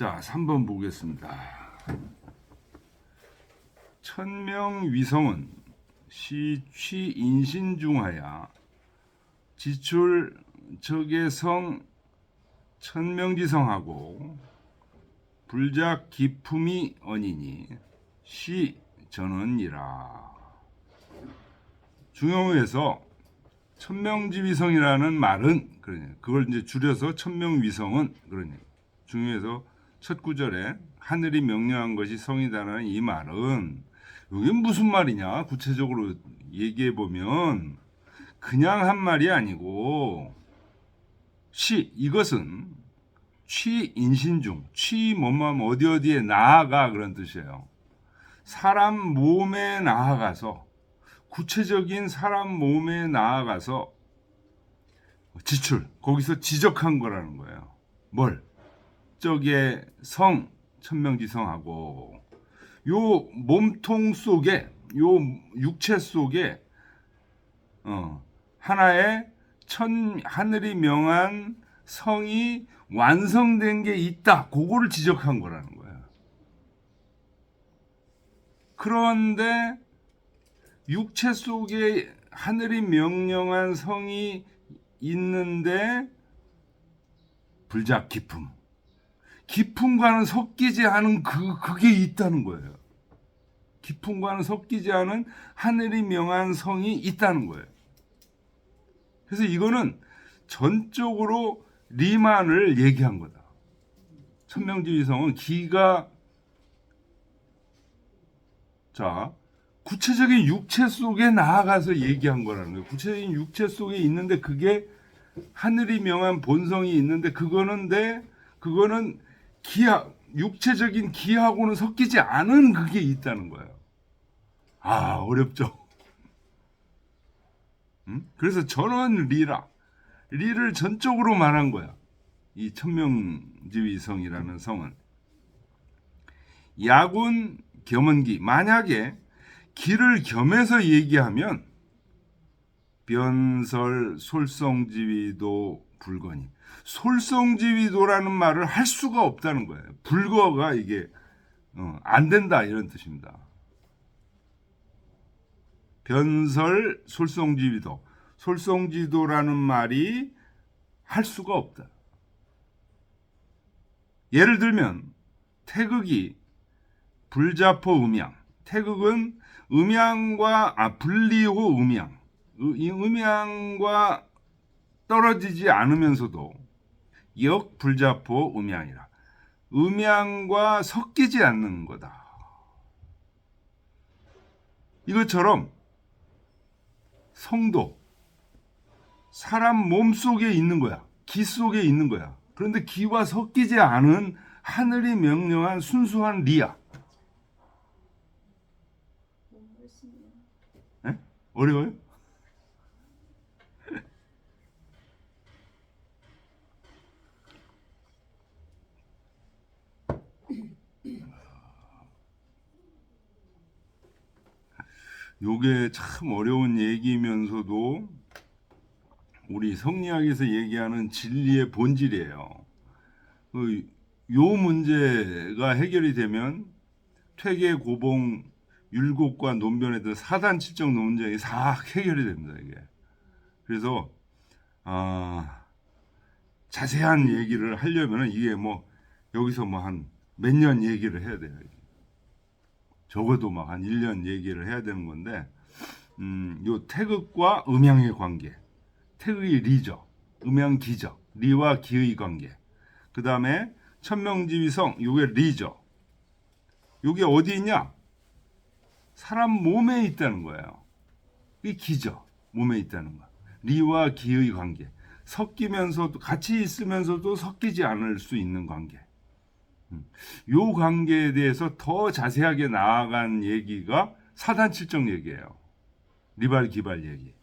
자, 3번 보겠습니다. 천명위성은 시취인신중하야 지출 적외성 천명지성하고 불작 기품이 언이니 시 전언이라. 중용어에서 천명지위성이라는 말은 그걸 이제 줄여서 천명위성은 그러니 중용어에서 첫 구절에 하늘이 명령한 것이 성이다라는 이 말은 이게 무슨 말이냐 구체적으로 얘기해 보면 그냥 한 말이 아니고 이것은 취인신중 취 뭐뭐 어디에 나아가 그런 뜻이에요. 사람 몸에 나아가서 구체적인 사람 몸에 나아가서 지출 거기서 지적한 거라는 거예요. 뭘? 저게 성 천명지성하고 요 몸통 속에 요 육체 속에 하나의 하늘이 명한 성이 완성된 게 있다. 그거를 지적한 거라는 거예요. 그런데 육체 속에 하늘이 명령한 성이 있는데 불작 기품과는 섞이지 않은 그게 있다는 거예요. 기품과는 섞이지 않은 하늘이 명한 성이 있다는 거예요. 그래서 이거는 전적으로 리만을 얘기한 거다. 천명지위성은 구체적인 육체 속에 나아가서 얘기한 거라는 거예요. 구체적인 육체 속에 있는데 그게 하늘이 명한 본성이 있는데 그거는 육체적인 기하고는 섞이지 않은 그게 있다는 거예요. 어렵죠. 그래서 전원 리를 전적으로 말한 거야. 이 천명지위성이라는 성은 야군 겸언기 만약에 기를 겸해서 얘기하면 변설 솔성지위도 불거니 솔성지위도라는 말을 할 수가 없다는 거예요. 불거가 이게 안 된다 이런 뜻입니다. 변설 솔성지도라는 말이 할 수가 없다. 예를 들면 태극이 불자포 음양. 태극은 음양과 분리호 음양. 이 음양과 떨어지지 않으면서도 역불자포 음양이라. 음양과 섞이지 않는 거다. 이것처럼 성도 사람 몸 속에 있는 거야. 기 속에 있는 거야. 그런데 기와 섞이지 않은 하늘이 명령한 순수한 리야. 네? 어려워요? 요게 참 어려운 얘기면서도 우리 성리학에서 얘기하는 진리의 본질이에요. 요 문제가 해결이 되면 퇴계, 고봉, 율곡과 논변에 든 사단칠정 논쟁이 다 해결이 됩니다. 이게. 그래서 자세한 얘기를 하려면 이게 여기서 한 몇 년 얘기를 해야 돼요. 적어도 한 1년 얘기를 해야 되는 건데 요 태극과 음양의 관계. 태극이 리죠. 음양 기죠. 리와 기의 관계. 그 다음에 천명지위성 요게 리죠. 요게 어디 있냐? 사람 몸에 있다는 거예요. 이 기죠. 몸에 있다는 거. 리와 기의 관계. 섞이면서도 같이 있으면서도 섞이지 않을 수 있는 관계. 요 관계에 대해서 더 자세하게 나아간 얘기가 사단칠정 얘기예요. 리발기발 얘기.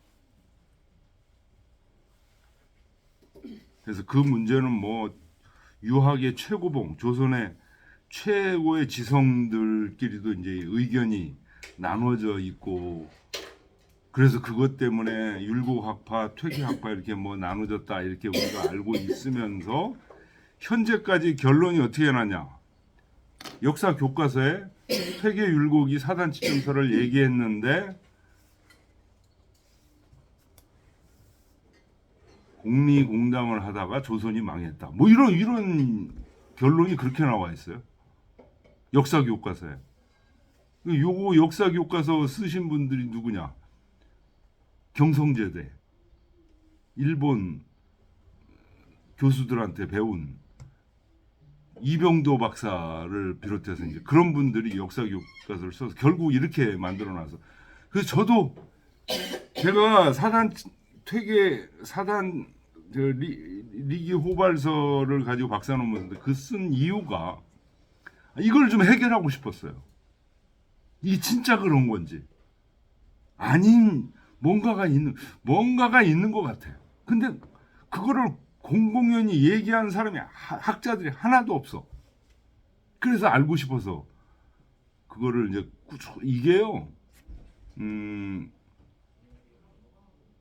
그래서 그 문제는 유학의 최고봉, 조선의 최고의 지성들끼리도 이제 의견이 나눠져 있고, 그래서 그것 때문에 율곡학파, 퇴계학파 이렇게 나눠졌다 이렇게 우리가 알고 있으면서 현재까지 결론이 어떻게 나냐? 역사 교과서에 퇴계 율곡이 사단 지정설을 얘기했는데 공리공담을 하다가 조선이 망했다. 뭐 이런 결론이 그렇게 나와 있어요. 역사 교과서에. 요거 역사 교과서 쓰신 분들이 누구냐? 경성제대 일본 교수들한테 배운 이병도 박사를 비롯해서 이제 그런 분들이 역사 교과서를 써서 결국 이렇게 만들어놔서 그래서 저도 제가 사단 퇴계 사단 리기 호발서를 가지고 박사 논문인데 그 쓴 이유가 이걸 좀 해결하고 싶었어요. 이게 진짜 그런 건지 아닌 뭔가가 있는 것 같아요. 근데 그거를 공공연히 얘기하는 사람이 학자들이 하나도 없어. 그래서 알고 싶어서 그거를 이제 이게요.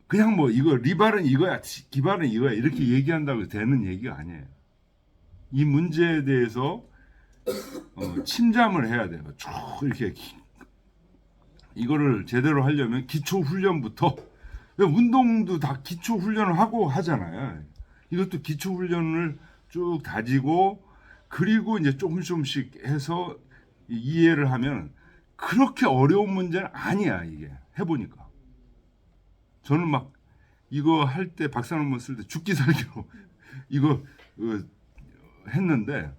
그냥 뭐 이거 리발은 이거야, 기발은 이거야 이렇게 얘기한다고 되는 얘기가 아니에요. 이 문제에 대해서 침잠을 해야 돼요. 쭉 이렇게 이거를 제대로 하려면 기초 훈련부터 운동도 다 기초 훈련을 하고 하잖아요. 이것도 기초 훈련을 쭉 다지고 그리고 이제 조금씩 해서 이해를 하면 그렇게 어려운 문제는 아니야. 이게 해보니까 저는 막 이거 할 때 박사 논문 쓸 때 죽기 살기로 이거 했는데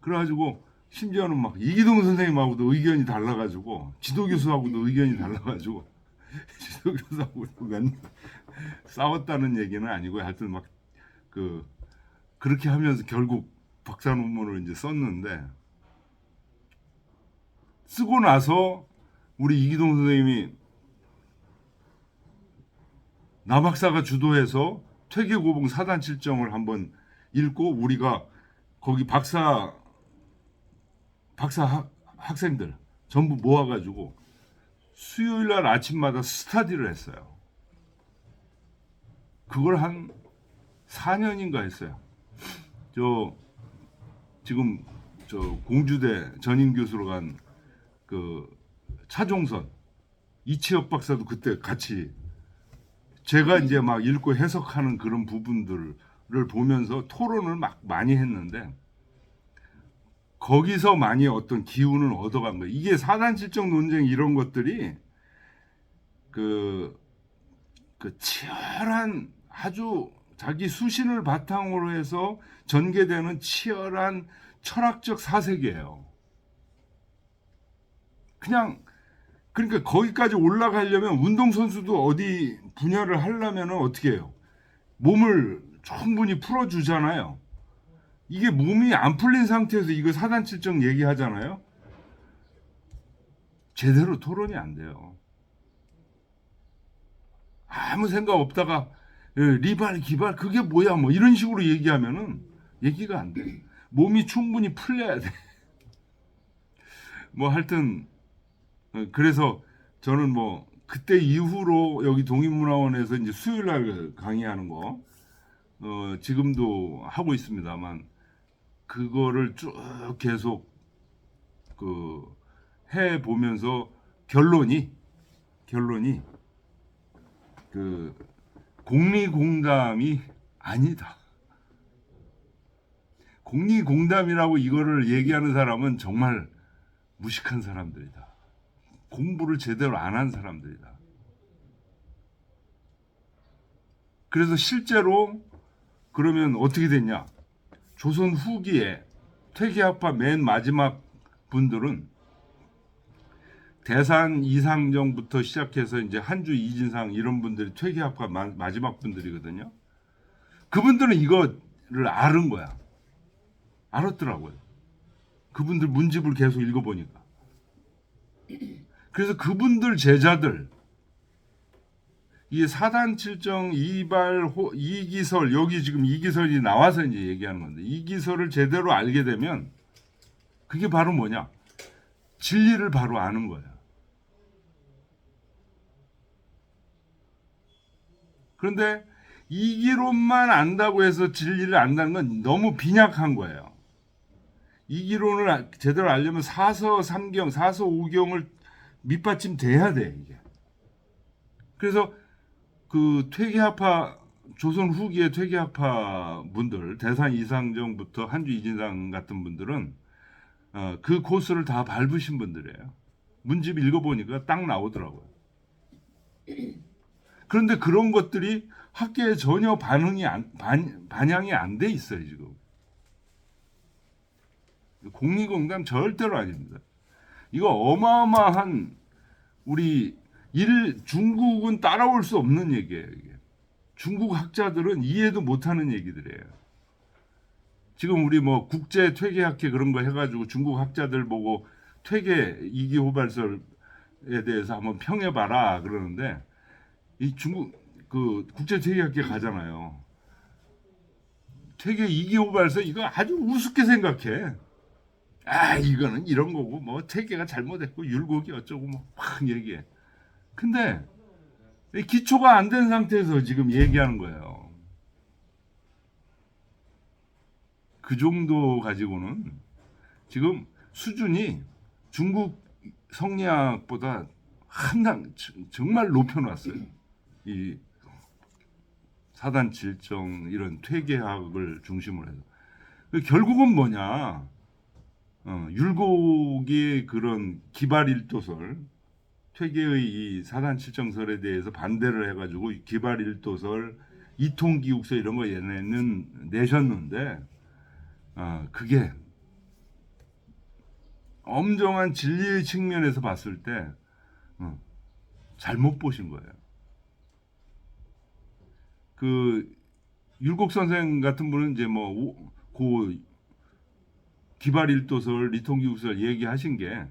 그래가지고 심지어는 막 이기동 선생님하고도 의견이 달라가지고 지도교수하고도 의견이 달라가지고 지도교수하고도 맨날 싸웠다는 얘기는 아니고 하여튼 막 그렇게 하면서 결국 박사 논문을 이제 썼는데 쓰고 나서 우리 이기동 선생님이 남학사가 주도해서 퇴계고봉 사단 칠정을 한번 읽고 우리가 거기 박사 학생들 전부 모아가지고 수요일 날 아침마다 스터디를 했어요. 그걸 한 4년인가 했어요. 지금 공주대 전임 교수로 간 그 차종선 이치혁 박사도 그때 같이 제가 이제 막 읽고 해석하는 그런 부분들을 보면서 토론을 막 많이 했는데 거기서 많이 어떤 기운을 얻어간 거예요. 이게 사단칠정 논쟁 이런 것들이 그 치열한 아주 자기 수신을 바탕으로 해서 전개되는 치열한 철학적 사색이에요. 그러니까 거기까지 올라가려면 운동선수도 어디 분야를 하려면 어떻게 해요? 몸을 충분히 풀어주잖아요. 이게 몸이 안 풀린 상태에서 이거 사단칠정 얘기하잖아요. 제대로 토론이 안 돼요. 아무 생각 없다가 리발 기발 그게 뭐야 뭐 이런 식으로 얘기하면은 얘기가 안 돼. 몸이 충분히 풀려야 돼. 뭐 하여튼 그래서 저는 뭐 그때 이후로 여기 독립문화원에서 이제 수요일 날 강의하는 거 지금도 하고 있습니다만 그거를 쭉 계속 해 보면서 결론이 공리공담이 아니다. 공리공담이라고 이거를 얘기하는 사람은 정말 무식한 사람들이다. 공부를 제대로 안 한 사람들이다. 그래서 실제로 그러면 어떻게 됐냐? 조선 후기에 퇴계학파 맨 마지막 분들은 대산 이상정부터 시작해서 이제 한주 이진상 이런 분들이 퇴계학파 마지막 분들이거든요. 그분들은 이거를 알은 거야. 알았더라고요. 그분들 문집을 계속 읽어보니까. 그래서 그분들 제자들 이 사단칠정 이기설 여기 지금 이기설이 나와서 이제 얘기하는 건데 이기설을 제대로 알게 되면 그게 바로 뭐냐? 진리를 바로 아는 거예요. 그런데 이기론만 안다고 해서 진리를 안다는 건 너무 빈약한 거예요. 이기론을 제대로 알려면 사서 삼경, 사서 오경을 밑받침 돼야 돼 이게. 그래서 그 퇴계학파 조선 후기의 퇴계학파 분들 대산 이상정부터 한주 이진상 같은 분들은 그 코스를 다 밟으신 분들이에요. 문집 읽어보니까 딱 나오더라고요. 그런데 그런 것들이 학계에 전혀 반영이 안 돼 있어요 지금. 공리공감 절대로 아닙니다. 이거 어마어마한 우리 중국은 따라올 수 없는 얘기예요. 이게. 중국 학자들은 이해도 못하는 얘기들이에요. 지금 우리 뭐 국제 퇴계학회 그런 거 해가지고 중국 학자들 보고 퇴계 이기호발설에 대해서 한번 평해봐라 그러는데 이 중국 그 국제 퇴계학회 가잖아요. 퇴계 이기호발설 이거 아주 우습게 생각해. 이거는 이런 거고 뭐 퇴계가 잘못했고 율곡이 어쩌고 뭐 막 얘기해. 근데 기초가 안 된 상태에서 지금 얘기하는 거예요. 그 정도 가지고는 지금 수준이 중국 성리학보다 한단 정말 높여놨어요. 이 사단칠정 이런 퇴계학을 중심으로 해서 결국은 뭐냐? 율곡의 그런 기발일도설, 퇴계의 이 사단칠정설에 대해서 반대를 해가지고 기발일도설, 이통기욱서 이런 거 얘네는 내셨는데 그게 엄정한 진리의 측면에서 봤을 때 잘못 보신 거예요. 그 율곡 선생 같은 분은 이제 그 기발일도설, 이통기욱설 얘기하신 게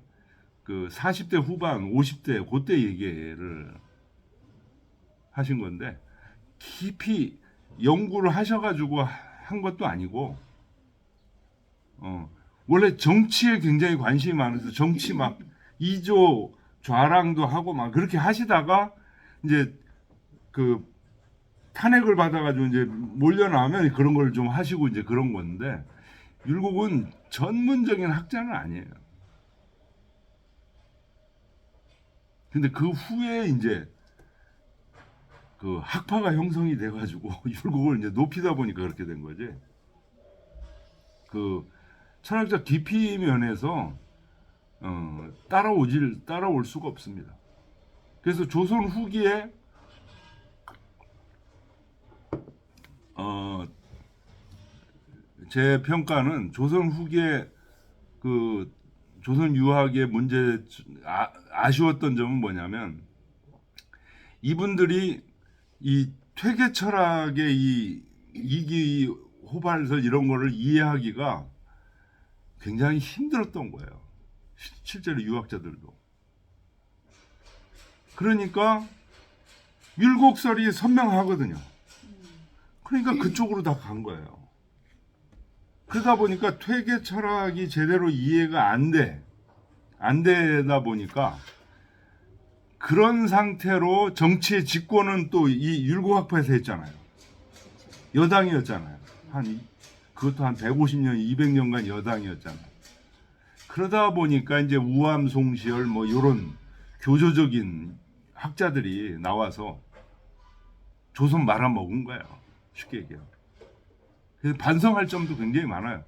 그 40대 후반, 50대 그때 얘기를 하신 건데 깊이 연구를 하셔가지고 한 것도 아니고 원래 정치에 굉장히 관심이 많아서 정치 막 이조 좌랑도 하고 막 그렇게 하시다가 이제 그 탄핵을 받아가지고 이제 몰려나면 그런 걸 좀 하시고 이제 그런 건데 율곡은 전문적인 학자는 아니에요. 근데 그 후에 이제 그 학파가 형성이 돼가지고 율곡을 이제 높이다 보니까 그렇게 된 거지. 그 철학적 깊이 면에서 따라올 수가 없습니다. 그래서 조선 후기에 제 평가는 조선 후기에 그 조선 유학의 문제 아쉬웠던 점은 뭐냐면 이분들이 이 퇴계 철학의 이 이기 호발설 이런 거를 이해하기가 굉장히 힘들었던 거예요. 실제로 유학자들도. 그러니까 율곡설이 선명하거든요. 그러니까 그쪽으로 다 간 거예요. 그러다 보니까 퇴계 철학이 제대로 이해가 안 되다 보니까 그런 상태로 정치의 집권은 또 이 율곡학파에서 했잖아요. 여당이었잖아요. 그것도 한 150년, 200년간 여당이었잖아요. 그러다 보니까 이제 우암, 송시열 뭐 이런 교조적인 학자들이 나와서 조선 말아먹은 거예요. 쉽게 얘기하면. 그래서 반성할 점도 굉장히 많아요.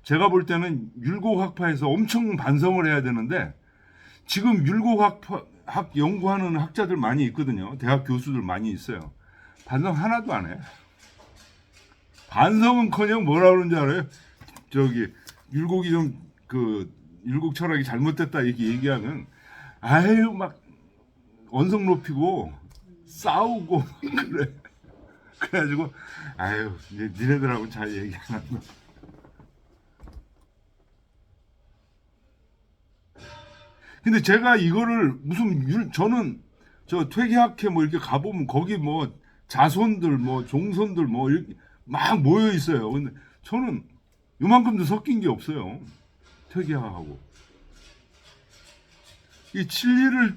제가 볼 때는 율곡학파에서 엄청 반성을 해야 되는데 지금 율곡학 연구하는 학자들 많이 있거든요. 대학 교수들 많이 있어요. 반성 하나도 안 해. 반성은커녕 뭐라 그러는지 알아요? 저기 율곡이 율곡 철학이 잘못됐다 이렇게 얘기하면 막 언성 높이고 싸우고 그래. 그래가지고 이제 니네들하고 잘 얘기 안 한다. 근데 제가 이거를 저는 저 퇴계학회 뭐 이렇게 가보면 거기 뭐 자손들 뭐 종손들 뭐 이렇게 막 모여 있어요. 근데 저는 요만큼도 섞인 게 없어요. 퇴계학하고 이 진리를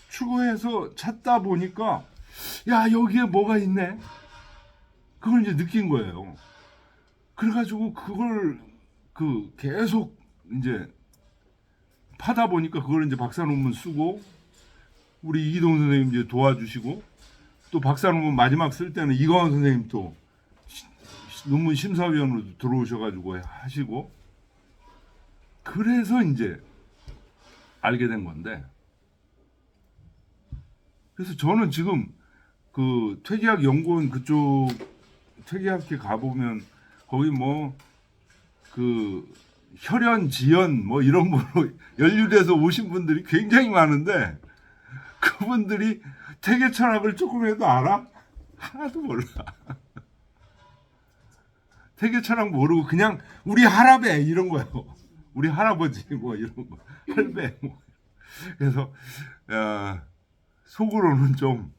추구해서 찾다 보니까 여기에 뭐가 있네. 그걸 이제 느낀 거예요. 그래가지고 그걸 계속 이제 파다 보니까 그걸 이제 박사 논문 쓰고 우리 이기동 선생님 이제 도와주시고 또 박사 논문 마지막 쓸 때는 이광원 선생님 또 논문 심사위원으로 들어오셔가지고 하시고 그래서 이제 알게 된 건데 그래서 저는 지금 그 퇴계학 연구원 그쪽 퇴계학회 가보면 거기 뭐 그 혈연 지연 뭐 이런 거로 연루돼서 오신 분들이 굉장히 많은데 그분들이 퇴계 철학을 조금 해도 알아? 하나도 몰라. 퇴계 철학 모르고 그냥 우리 할아베 이런 거예요. 우리 할아버지 뭐 이런 거 할배 뭐 그래서 속으로는 좀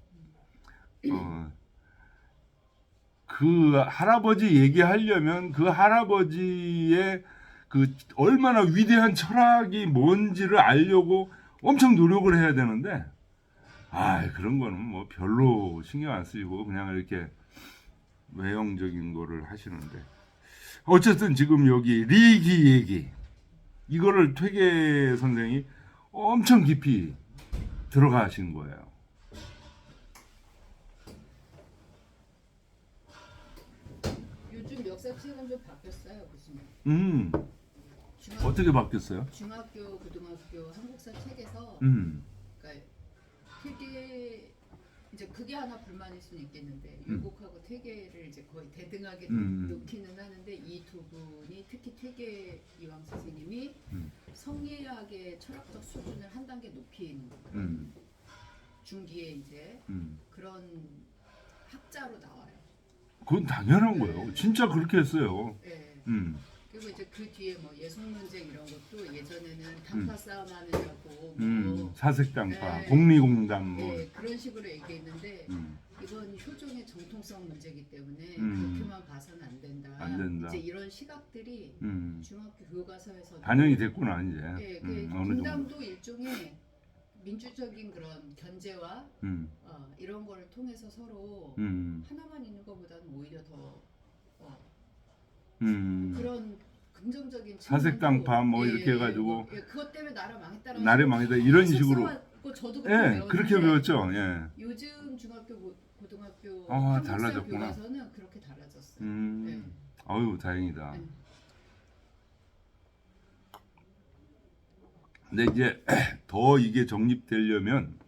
그 할아버지 얘기하려면 그 할아버지의 그 얼마나 위대한 철학이 뭔지를 알려고 엄청 노력을 해야 되는데 그런 거는 뭐 별로 신경 안 쓰이고 그냥 이렇게 외형적인 거를 하시는데 어쨌든 지금 여기 리기 얘기 이거를 퇴계 선생이 엄청 깊이 들어가신 거예요. 요즘 역사책은 좀 바뀌었어요, 보시면. 어떻게 바뀌었어요? 중학교, 고등학교 한국사 책에서 그러니까 퇴계 이제 그게 하나 불만일 수는 있겠는데 율곡하고 퇴계를 이제 거의 대등하게 놓기는 하는데 이 두 분이 특히 퇴계 이황 선생님이 성리학의 철학적 수준을 한 단계 높인 중기에 이제 그런 학자로 나와요. 그건 당연한 거예요. 진짜 그렇게 했어요. 네. 그리고 이제 그 뒤에 뭐 예속 논쟁 이런 것도 예전에는 단파 싸움하느라고 뭐 사색당파, 네. 독립공단 뭐 네, 그런 식으로 얘기했는데 이건 효종의 정통성 문제이기 때문에 그렇게만 봐서는 안 된다. 안 된다. 이제 이런 시각들이 중학교 교과서에서 반영이 됐구나 이제. 네, 그 어느 정도. 공담도 일종의 민주적인 그런 견제와 이런 거를 통해서 서로 하나만 있는 것보다는 오히려 더 그런 긍정적인 사색당파 뭐 이렇게 해가지고 그것 때문에 나라 망했다라는 나라 망했다 이런 식으로 저도 그렇게 배웠죠. 예. 요즘 중학교 고등학교 달라졌구나. 교과서는 그렇게 달라졌어요. 아유 다행이다. 근데 이제 더 이게 정립되려면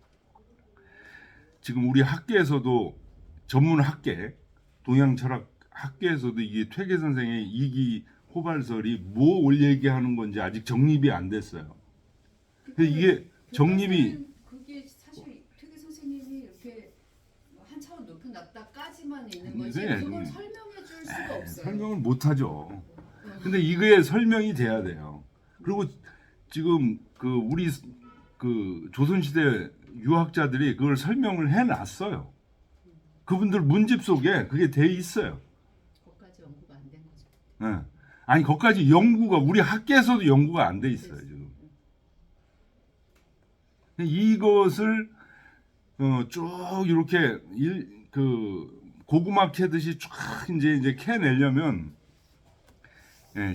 지금 우리 학계에서도 전문 학계 동양철학 학계에서도 이게 퇴계 선생의 이기 호발설이 뭐 올 얘기하는 건지 아직 정립이 안 됐어요. 이게 정립이 그게 사실 퇴계 선생님이 이렇게 한 차원 높은 낮다까지만 있는 거지 네, 그걸 설명해 줄 수가 없어요. 설명을 못 하죠. 근데 이거에 설명이 돼야 돼요. 그리고 지금 우리 조선시대 유학자들이 그걸 설명을 해놨어요. 그분들 문집 속에 그게 돼 있어요. 거기까지 연구가 안 된 거죠. 네. 아니 거기까지 연구가 우리 학계에서도 연구가 안 돼 있어요 지금. 이것을 쭉 이렇게 고구마 캐듯이 쫙 이제 캐내려면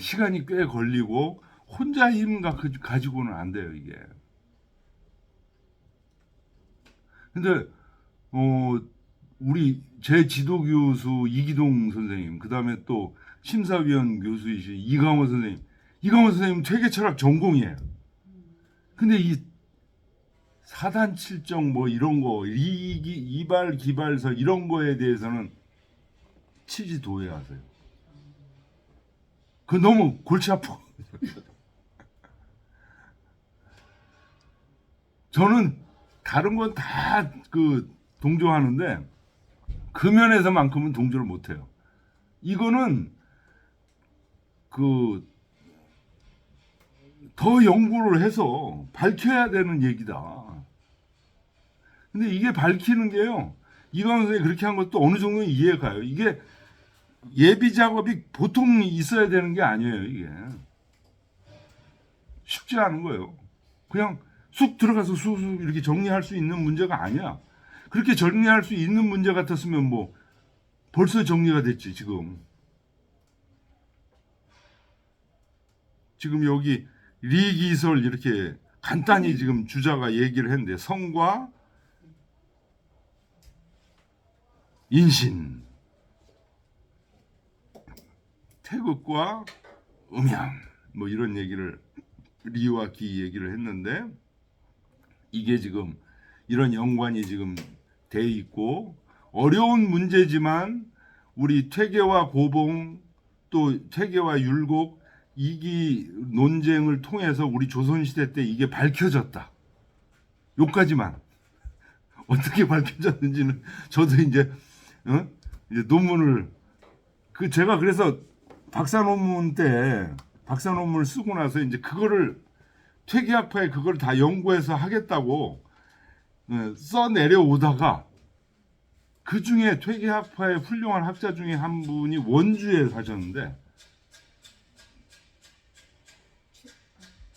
시간이 꽤 걸리고 혼자 힘 가지고는 안 돼요 이게. 근데 우리 제 지도 교수 이기동 선생님, 그 다음에 또 심사위원 교수이신 이광원 선생님 퇴계 철학 전공이에요. 근데 이 사단 칠정 뭐 이런 거 이발 기발서 이런 거에 대해서는 치지 도외하세요. 그 너무 골치 아프고. 저는 다른 건 다 동조하는데 그 면에서만큼은 동조를 못해요. 이거는 더 연구를 해서 밝혀야 되는 얘기다. 근데 이게 밝히는 게요. 이광원 선생님이 그렇게 한 것도 어느 정도 이해가 가요. 이게 예비 작업이 보통 있어야 되는 게 아니에요. 이게 쉽지 않은 거예요. 그냥 쑥 들어가서 쑥 이렇게 정리할 수 있는 문제가 아니야. 그렇게 정리할 수 있는 문제 같았으면 뭐 벌써 정리가 됐지. 지금 여기 리기설 이렇게 간단히 지금 주자가 얘기를 했는데, 성과 인신, 태극과 음양, 뭐 이런 얘기를, 리와 기 얘기를 했는데, 이게 지금 이런 연관이 지금 돼 있고, 어려운 문제지만 우리 퇴계와 고봉, 또 퇴계와 율곡, 이기 논쟁을 통해서 우리 조선시대 때 이게 밝혀졌다. 요까지만. 어떻게 밝혀졌는지는 저도 이제 논문을, 제가 그래서 박사 논문을 쓰고 나서 이제 그거를 퇴계학파에 그걸 다 연구해서 하겠다고 써 내려오다가, 그 중에 퇴계학파의 훌륭한 학자 중에 한 분이 원주에 사셨는데,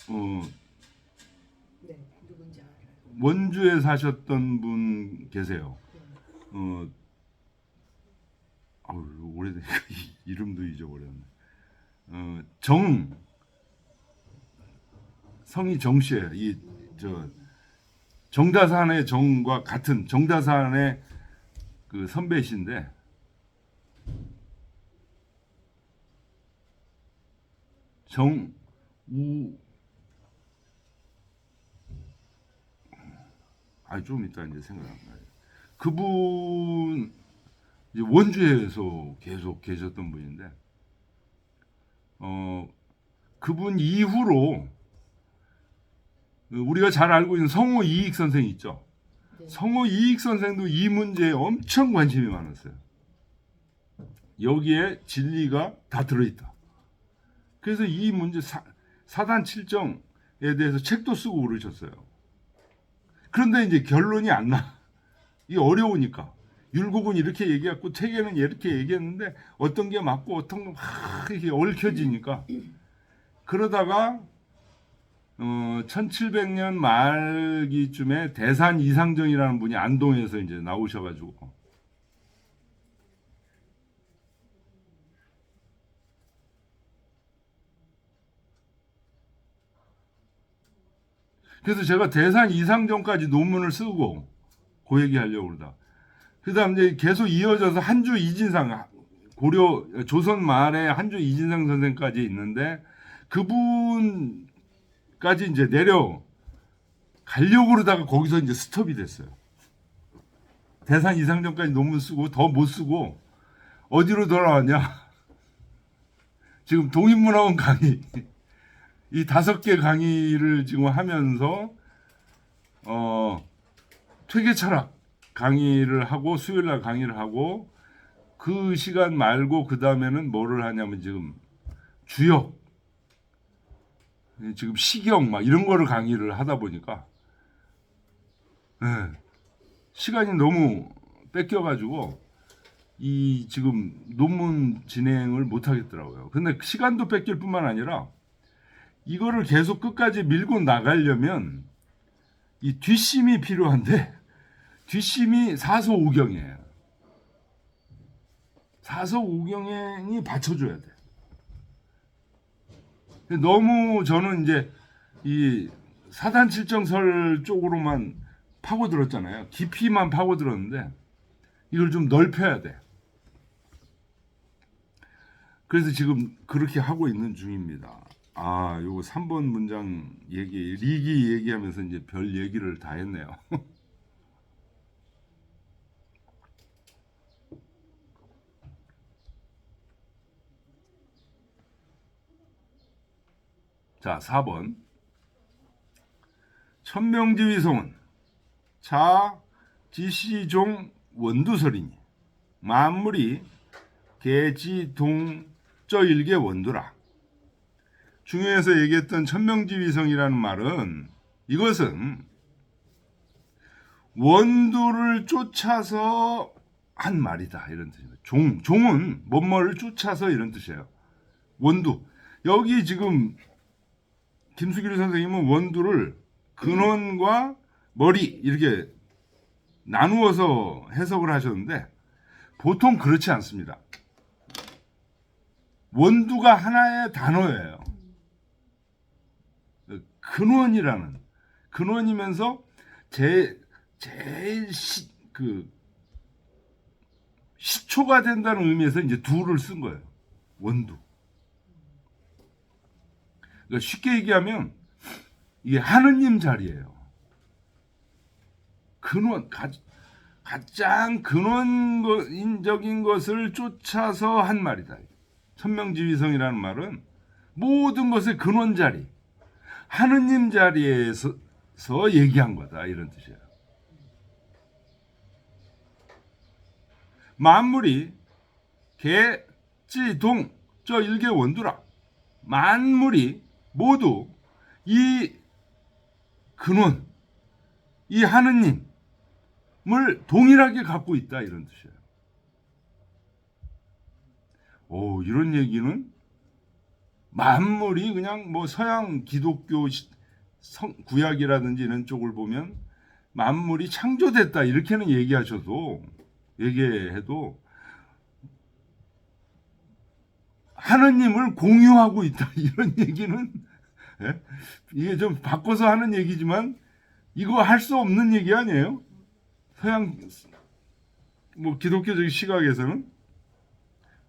네, 누군지 알아요. 원주에 사셨던 분 계세요. 오래되니까 이름도 잊어버렸네. 성이 정씨예요. 정다산의 정과 같은 정다산의 그 선배신데, 좀 이따 이제 생각 안 나요. 그분 이제 원주에서 계속 계셨던 분인데, 그분 이후로 우리가 잘 알고 있는 성호 이익 선생 있죠. 네. 성호 이익 선생도 이 문제에 엄청 관심이 많았어요. 여기에 진리가 다 들어있다. 그래서 이 문제 사단 칠정에 대해서 책도 쓰고 그러셨어요. 그런데 이제 결론이 안 나. 이게 어려우니까. 율곡은 이렇게 얘기했고 퇴계는 이렇게 얘기했는데 어떤 게 맞고 어떤 게 막 이렇게 얽혀지니까, 그러다가 1700년 말기쯤에 대산 이상정이라는 분이 안동에서 이제 나오셔가지고, 그래서 제가 대산 이상정까지 논문을 쓰고 그 얘기 하려고 그러다. 그 다음 이제 계속 이어져서 한주 이진상, 조선 말에 한주 이진상 선생까지 있는데, 그분까지 이제 내려가려고 그러다가 거기서 이제 스톱이 됐어요. 대산 이상정까지 논문 쓰고 더 못 쓰고 어디로 돌아왔냐? 지금 동인문화원 강의, 이 5개 강의를 지금 하면서 퇴계 철학 강의를 하고, 수요일날 강의를 하고, 그 시간 말고 그 다음에는 뭐를 하냐면 지금 주역, 지금 시경 막 이런 거를 강의를 하다 보니까 시간이 너무 뺏겨가지고 이 지금 논문 진행을 못 하겠더라고요. 근데 시간도 뺏길 뿐만 아니라 이거를 계속 끝까지 밀고 나가려면 이 뒷심이 필요한데, 뒷심이 사서오경이에요. 사서오경이 받쳐줘야 돼. 너무 저는 이제 이 사단칠정설 쪽으로만 파고들었잖아요. 깊이만 파고들었는데 이걸 좀 넓혀야 돼. 그래서 지금 그렇게 하고 있는 중입니다. 요거 3번 문장 리기 얘기하면서 이제 별 얘기를 다 했네요. 자, 4번. 천명지위송은 자 지시종 원두설이니 만물이 개지동저일계 원두라. 중요해서 얘기했던 천명지위성이라는 말은, 이것은 원두를 쫓아서 한 말이다, 이런 뜻입니다. 종은 뭐뭐를 쫓아서, 이런 뜻이에요. 원두. 여기 지금 김수길 선생님은 원두를 근원과 머리 이렇게 나누어서 해석을 하셨는데, 보통 그렇지 않습니다. 원두가 하나의 단어예요. 근원이면서 제일 시초가 된다는 의미에서 이제 두를 쓴 거예요. 원두. 그러니까 쉽게 얘기하면 이게 하느님 자리예요. 가장 근원적인 것을 쫓아서 한 말이다. 천명지위성이라는 말은 모든 것의 근원 자리, 하느님 자리에서 얘기한 거다, 이런 뜻이에요. 만물이 개, 찌, 동, 저 일개 원두라. 만물이 모두 이 근원, 이 하느님을 동일하게 갖고 있다, 이런 뜻이에요. 이런 얘기는 만물이 그냥 뭐 서양 기독교 구약이라든지 이런 쪽을 보면 만물이 창조됐다 이렇게는 얘기해도 하느님을 공유하고 있다 이런 얘기는 이게 좀 바꿔서 하는 얘기지만 이거 할 수 없는 얘기 아니에요? 서양 뭐 기독교적 시각에서는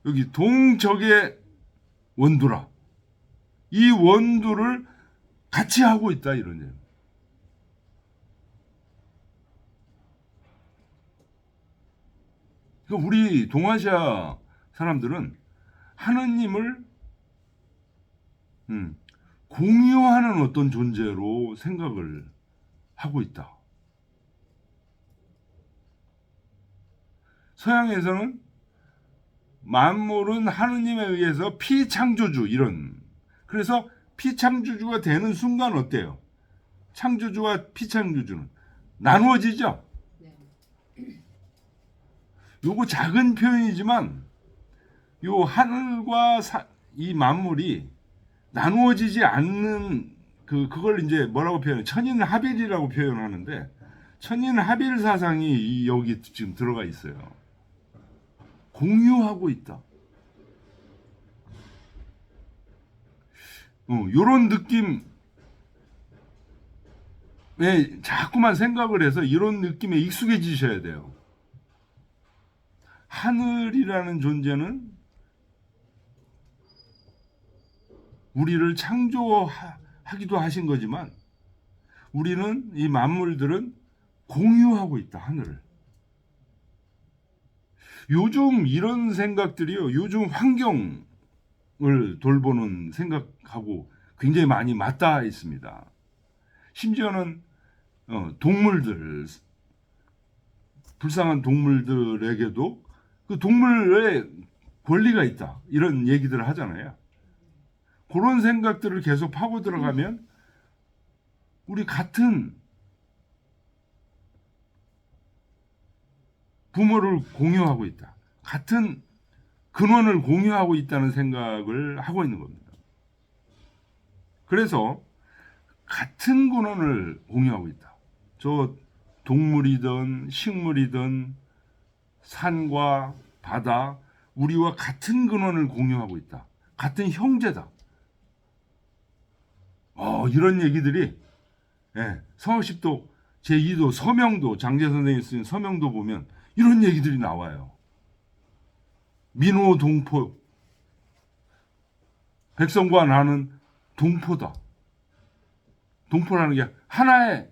여기 동적의 원두라. 이 원두를 같이 하고 있다 이런 얘기. 그러니까 우리 동아시아 사람들은 하느님을 공유하는 어떤 존재로 생각을 하고 있다. 서양에서는 만물은 하느님에 의해서 피창조주 이런. 그래서 피창조주가 되는 순간 어때요? 창조주와 피창조주는 나누어지죠? 네. 요거 작은 표현이지만 요 하늘과 이 만물이 나누어지지 않는 그걸 이제 뭐라고 표현해요? 천인합일이라고 표현하는데 천인합일 사상이 여기 지금 들어가 있어요. 공유하고 있다. 요런 느낌에 자꾸만 생각을 해서 이런 느낌에 익숙해지셔야 돼요. 하늘이라는 존재는 우리를 창조하기도 하신 거지만 우리는 이 만물들은 공유하고 있다, 하늘을. 요즘 이런 생각들이요, 요즘 환경을 돌보는 생각하고 굉장히 많이 맞닿아 있습니다. 심지어는 동물들, 불쌍한 동물들에게도 그 동물의 권리가 있다, 이런 얘기들을 하잖아요. 그런 생각들을 계속 파고 들어가면 우리 같은 부모를 공유하고 있다, 같은 근원을 공유하고 있다는 생각을 하고 있는 겁니다. 그래서 같은 근원을 공유하고 있다. 저 동물이든 식물이든 산과 바다, 우리와 같은 근원을 공유하고 있다. 같은 형제다. 이런 얘기들이 성학십도 제2도 서명도, 장제 선생님이 쓴 서명도 보면 이런 얘기들이 나와요. 민호 동포, 백성과 나는 동포다. 동포라는 게 하나의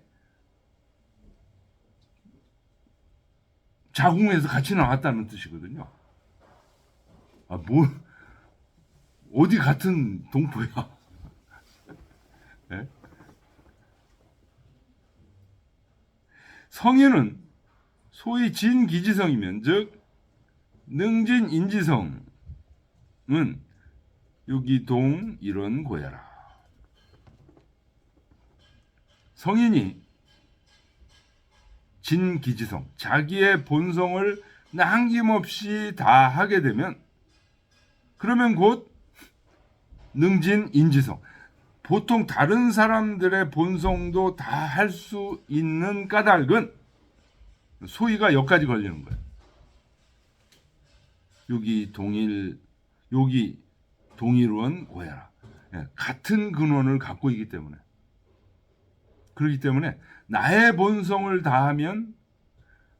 자궁에서 같이 나왔다는 뜻이거든요. 어디 같은 동포야? 네? 성인은 소위 진기지성이면, 즉 능진인지성은 유기동 이런 고야라. 성인이 진기지성, 자기의 본성을 남김없이 다 하게 되면 그러면 곧 능진인지성, 보통 다른 사람들의 본성도 다 할 수 있는 까닭은 소위가 여기까지 걸리는 거예요. 여기 동일원 고해라. 예, 같은 근원을 갖고 있기 때문에. 그렇기 때문에 나의 본성을 다하면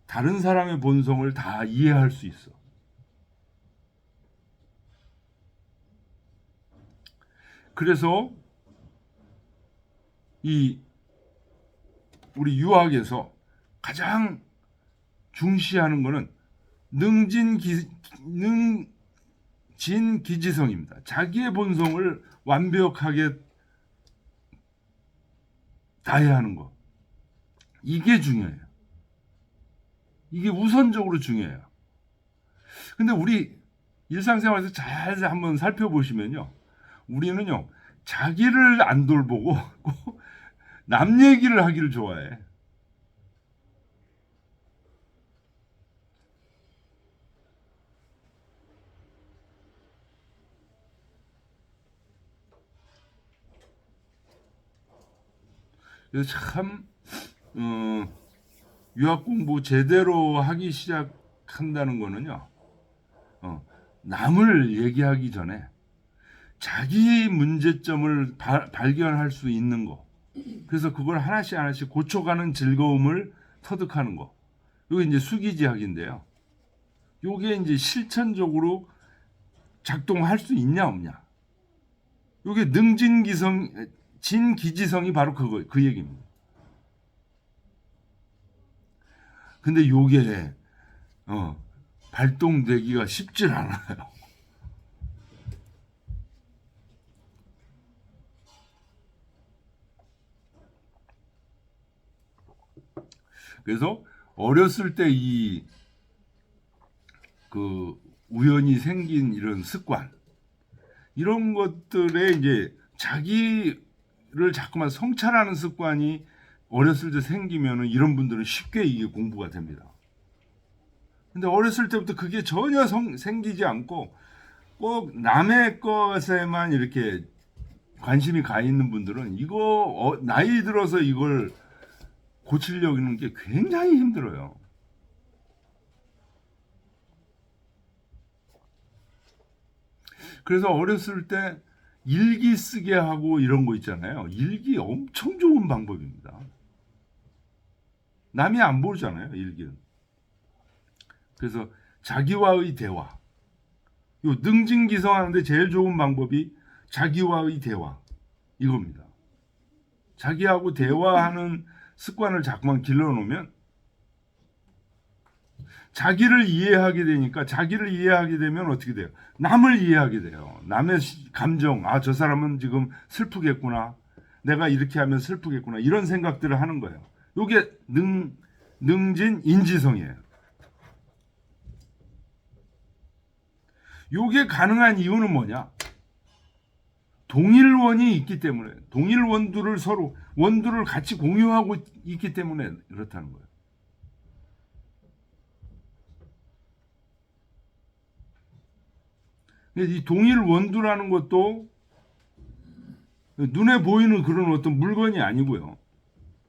다른 사람의 본성을 다 이해할 수 있어. 그래서 우리 유학에서 가장 중시하는 것은 능진기지성입니다. 자기의 본성을 완벽하게 다해야 하는 거. 이게 중요해요. 이게 우선적으로 중요해요. 근데 우리 일상생활에서 잘 한번 살펴보시면요. 우리는요, 자기를 안 돌보고 꼭 남 얘기를 하기를 좋아해. 그래서 참, 유학 공부 제대로 하기 시작한다는 거는요, 남을 얘기하기 전에 자기 문제점을 발견할 수 있는 거. 그래서 그걸 하나씩 하나씩 고쳐가는 즐거움을 터득하는 거. 이게 이제 수기지학인데요. 이게 이제 실천적으로 작동할 수 있냐 없냐. 이게 진기지성이 바로 그 얘기입니다. 근데 요게 발동되기가 쉽질 않아요. 그래서 어렸을 때 우연히 생긴 이런 습관, 이런 것들에 이제 자기를 자꾸만 성찰하는 습관이 어렸을 때 생기면은 이런 분들은 쉽게 이게 공부가 됩니다. 근데 어렸을 때부터 그게 전혀 생기지 않고 꼭 남의 것에만 이렇게 관심이 가 있는 분들은 이거 나이 들어서 이걸 고치려고 하는 게 굉장히 힘들어요. 그래서 어렸을 때 일기 쓰게 하고 이런 거 있잖아요. 일기 엄청 좋은 방법입니다. 남이 안 보잖아요, 일기는. 그래서 자기와의 대화. 요 능진기성하는데 제일 좋은 방법이 자기와의 대화. 이겁니다. 자기하고 대화하는 습관을 자꾸만 길러놓으면 자기를 이해하게 되니까, 자기를 이해하게 되면 어떻게 돼요? 남을 이해하게 돼요. 남의 감정, 저 사람은 지금 슬프겠구나. 내가 이렇게 하면 슬프겠구나. 이런 생각들을 하는 거예요. 이게 능진 인지성이에요. 이게 가능한 이유는 뭐냐? 동일원이 있기 때문에, 동일 원두를 같이 공유하고 있기 때문에 그렇다는 거예요. 이 동일 원두라는 것도 눈에 보이는 그런 어떤 물건이 아니고요.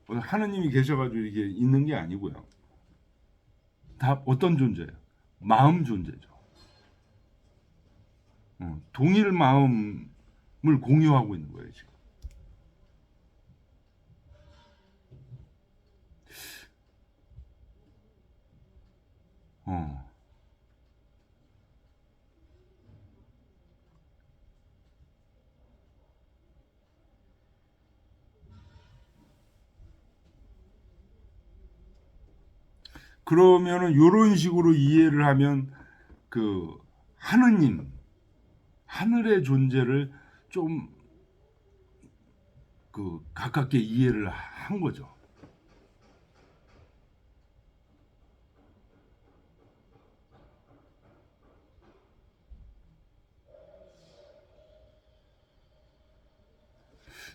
하느님이 계셔가지고 이게 있는 게 아니고요. 다 어떤 존재예요? 마음 존재죠. 동일 마음을 공유하고 있는 거예요, 지금. 그러면은 이런 식으로 이해를 하면 하느님, 하늘의 존재를 좀 가깝게 이해를 한 거죠.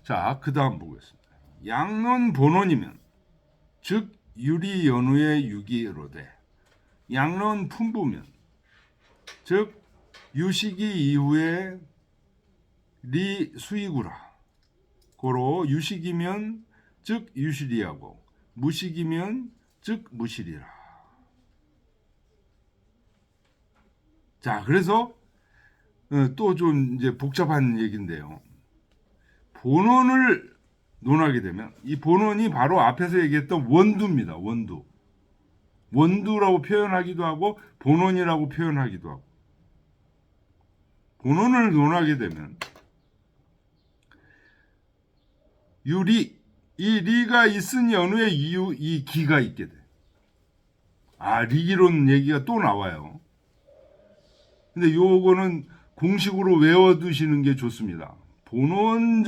자, 그 다음 보겠습니다. 양론 본원이면 즉 유리 연우의 유기로되, 양론 품부면 즉 유식이 이후에 리 수이구라. 고로 유식이면 즉 유실이하고 무식이면 즉 무실이라. 자, 그래서 또 좀 이제 복잡한 얘기인데요. 본원을 논하게 되면 이 본원이 바로 앞에서 얘기했던 원두입니다. 원두. 원두라고 표현하기도 하고 본원이라고 표현하기도 하고. 본원을 논하게 되면 유리, 이 리가 있은 연후에 이 기가 있게 돼. 아, 리기론 얘기가 또 나와요. 근데 요거는 공식으로 외워두시는 게 좋습니다. 본원을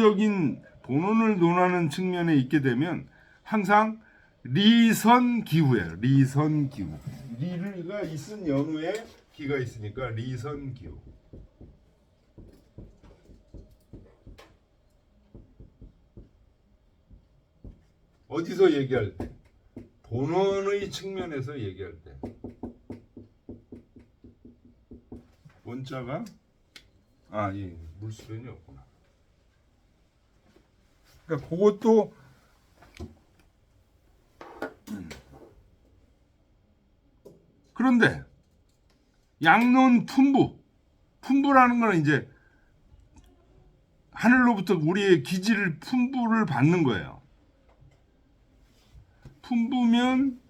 논하는 측면에 있게 되면 항상 리선기후예요. 리선기후. 리가 있은 연후에 기가 있으니까 리선기후. 어디서 얘기할 때? 본원의 측면에서 얘기할 때. 원자가 예, 물수련이 없구나. 그러니까 그것도 그런데 양론 품부라는 거는 이제 하늘로부터 우리의 기질을 품부를 받는 거예요. 품부면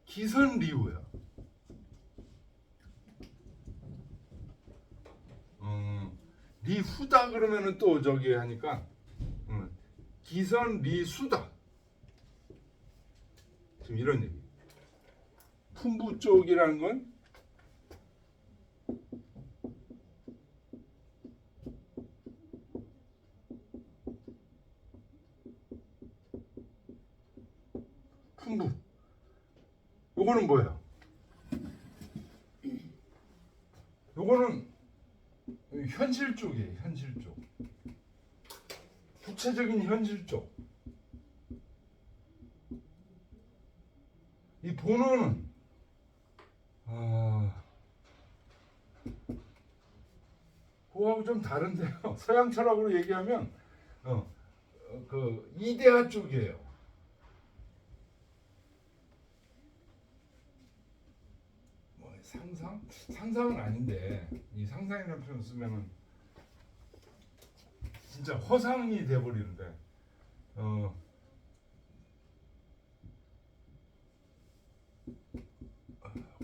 기선리후야. 리후다 그러면은 또 저기 하니까 기선리수다. 지금 이런 얘기. 품부 쪽이라는 건 품부. 요거는 뭐야? 요거는 현실 쪽이에요. 현실 쪽. 구체적인 현실 쪽. 이 본원은 그거하고 좀 다른데요. 서양 철학으로 얘기하면 그 이데아 쪽이에요. 뭐 상상은 아닌데 이 상상이라는 표현 쓰면은 진짜 허상이 돼버리는데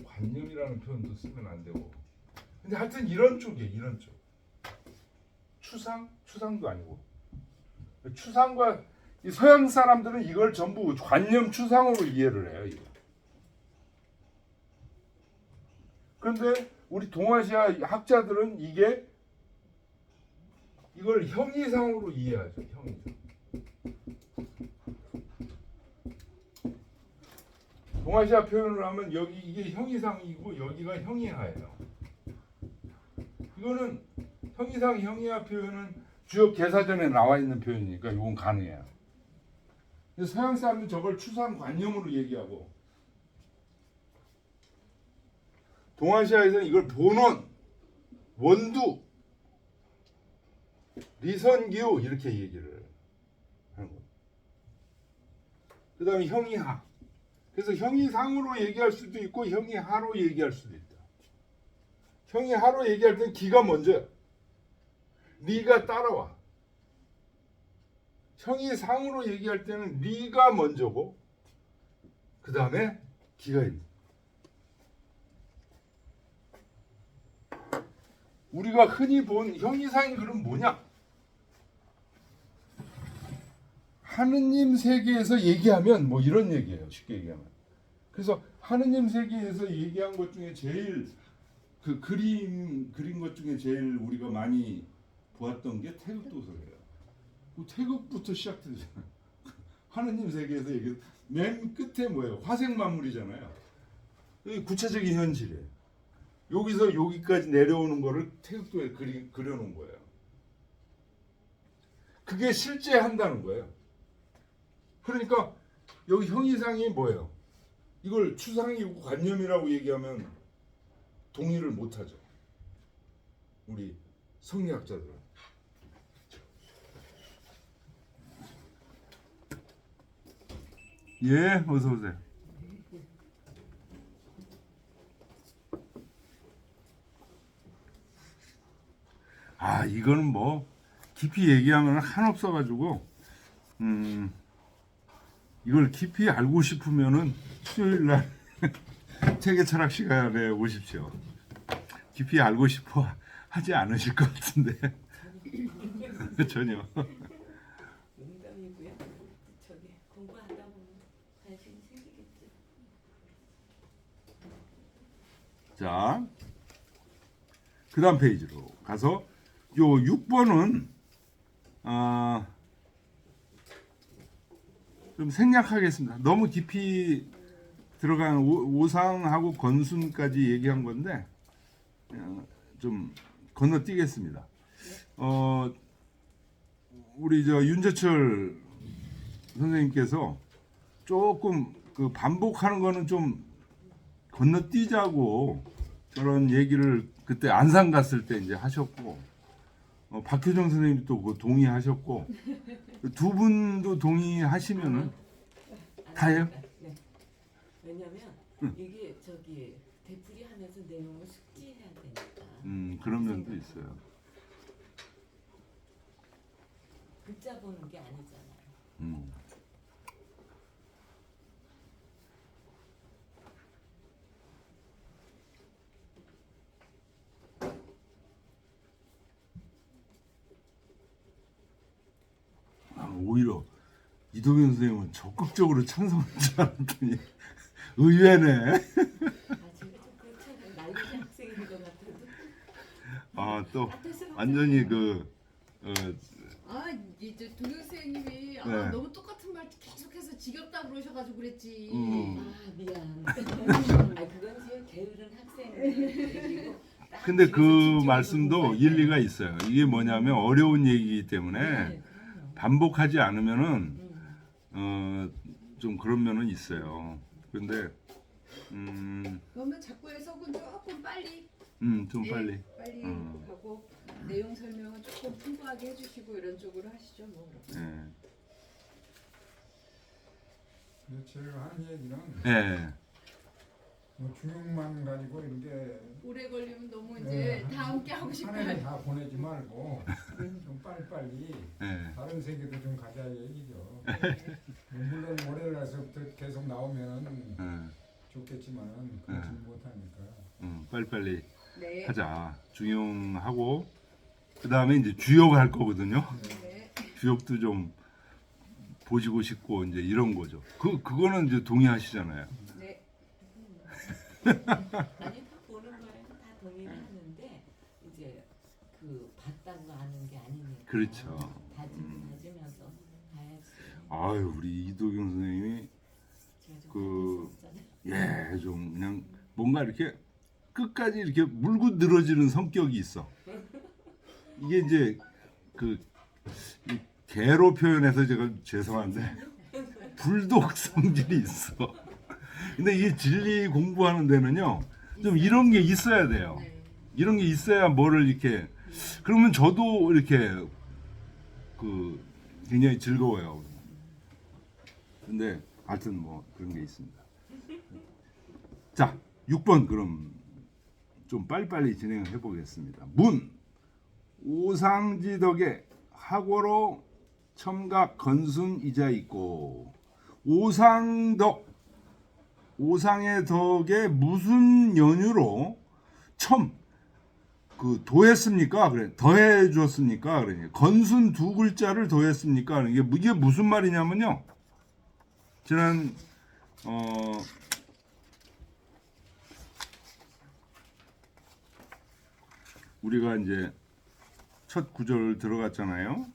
관념이라는 표현도 쓰면 안 되고. 근데 하여튼 이런 쪽이에요. 이런 쪽. 추상도 아니고. 추상과 이 서양 사람들은 이걸 전부 관념 추상으로 이해를 해요. 이거. 그런데 우리 동아시아 학자들은 이걸 형이상으로 이해하죠. 형이상. 동아시아 표현을 하면 이게 형이상이고 여기가 형이하예요. 이거는 형이상 형이하 표현은 주역 개사전에 나와 있는 표현이니까 이건 가능해요. 근데 서양 사람은 저걸 추상관념으로 얘기하고 동아시아에서는 이걸 본원, 원두, 리선기후 이렇게 얘기를 하는 거예요. 그 다음에 형이하. 그래서 형이상으로 얘기할 수도 있고 형이하로 얘기할 수도 있다. 형이하로 얘기할 때는 기가 먼저야. 리가 따라와. 형이상으로 얘기할 때는 리가 먼저고 그 다음에 기가 있는. 우리가 흔히 본 형이상이 그럼 뭐냐? 하느님 세계에서 얘기하면 뭐 이런 얘기예요. 쉽게 얘기하면. 그래서 하느님 세계에서 얘기한 것 중에 제일 그 그린 것 중에 제일 우리가 많이 보았던 게 태극도서예요. 그 태극부터 시작되잖아요. 하느님 세계에서 얘기 맨 끝에 뭐예요? 화생만물이잖아요. 이게 구체적인 현실이에요. 여기서 여기까지 내려오는 거를 태극도에 그려놓은 거예요. 그게 실제 한다는 거예요. 그러니까 여기 형이상이 뭐예요? 이걸 추상이고 관념이라고 얘기하면 동의를 못하죠. 우리 성리학자들은. 예, 어서 오세요. 아, 이거는 뭐 깊이 얘기하면 한없어 가지고 이걸 깊이 알고 싶으면은 수요일 날 세계 철학 시간에 오십시오. 깊이 알고 싶어 하지 않으실 것 같은데 전혀. 농담이고요. 저기 공부하다 보면 관심이 생기겠지. 자, 그다음 페이지로 가서 요 6번은 좀 생략하겠습니다. 너무 깊이 들어간 오상하고 건순까지 얘기한 건데 좀 건너뛰겠습니다. 우리 저 윤재철 선생님께서 조금 그 반복하는 거는 좀 건너뛰자고 저런 얘기를 그때 안산 갔을 때 이제 하셨고 박효정 선생님도 또 그거 동의하셨고 두 분도 동의하시면은 다예요? 네. 왜냐면 이게 저기 되풀이 하면서 내용을 숙지해야 되니까. 그런 면도 있어요. 글자 보는 게 아니잖아요. 음. 오히려 이동현 선생님은 적극적으로 찬성한 줄 알았더니 의외네. 아, 제가 좀 그렇잖아요. 날리기 학생인 것 같아도. 또 완전히 이제 동영 선생님이 네. 너무 똑같은 말 계속해서 지겹다 그러셔가지고 그랬지. 아 미안. 아 그건 지금 게으른 학생이고. 근데 그 말씀도 일리가 있어요. 이게 뭐냐면 어려운 얘기이기 때문에 그럼요. 반복하지 않으면은 좀 그런 면은 있어요. 근데 그러면 자꾸 해석은 조금 빨리. 좀 빨리. 빨리 하고 내용 설명은 조금 풍부하게 해주시고 이런 쪽으로 하시죠 뭐. 예. 근데 제가 하는 얘기는 예. 뭐 중용만 가지고 이렇게 오래 걸리면 너무 이제 다 함께 하고 한 싶어요. 해를 다 보내지 말고 좀 빨리빨리 예. 다른 세계도 좀 가자 얘기죠. 물론 월요일에서부터 계속 나오면 좋겠지만 그렇지 못하니까. 빨리빨리 네. 하자. 중용하고 그 다음에 이제 주역 할 거거든요. 네. 주역도 좀 보시고 싶고 이제 이런 거죠. 그거는 이제 동의하시잖아요. 네. 아니 다 보는 거에는 다 동의를 하는데 이제 그 봤다고 아는 게 아니니까. 그렇죠. 다지면서 봐야지. 아유 우리 이도경 선생님이 제가 좀 그- 했었잖아요. 예, 좀 그냥 뭔가 이렇게 끝까지 이렇게 물고 늘어지는 성격이 있어. 이게 이제 이 개로 표현해서 제가 죄송한데 불독 성질이 있어. 근데 이 진리 공부하는 데는요 좀 이런 게 있어야 돼요. 네. 이런 게 있어야 뭐를 이렇게 그러면 저도 이렇게 굉장히 즐거워요. 근데 하여튼 뭐 그런 게 있습니다. 자, 6번 그럼 좀 빨리빨리 진행해 보겠습니다. 문 오상지 덕에 하고로 첨갑 건순 이자 있고 오상덕 오상의 덕에 무슨 연유로 더했습니까? 그래 더해 주었습니까? 그래 건순 두 글자를 더했습니까? 이게 무슨 말이냐면요. 지난 우리가 이제 첫 구절 들어갔잖아요.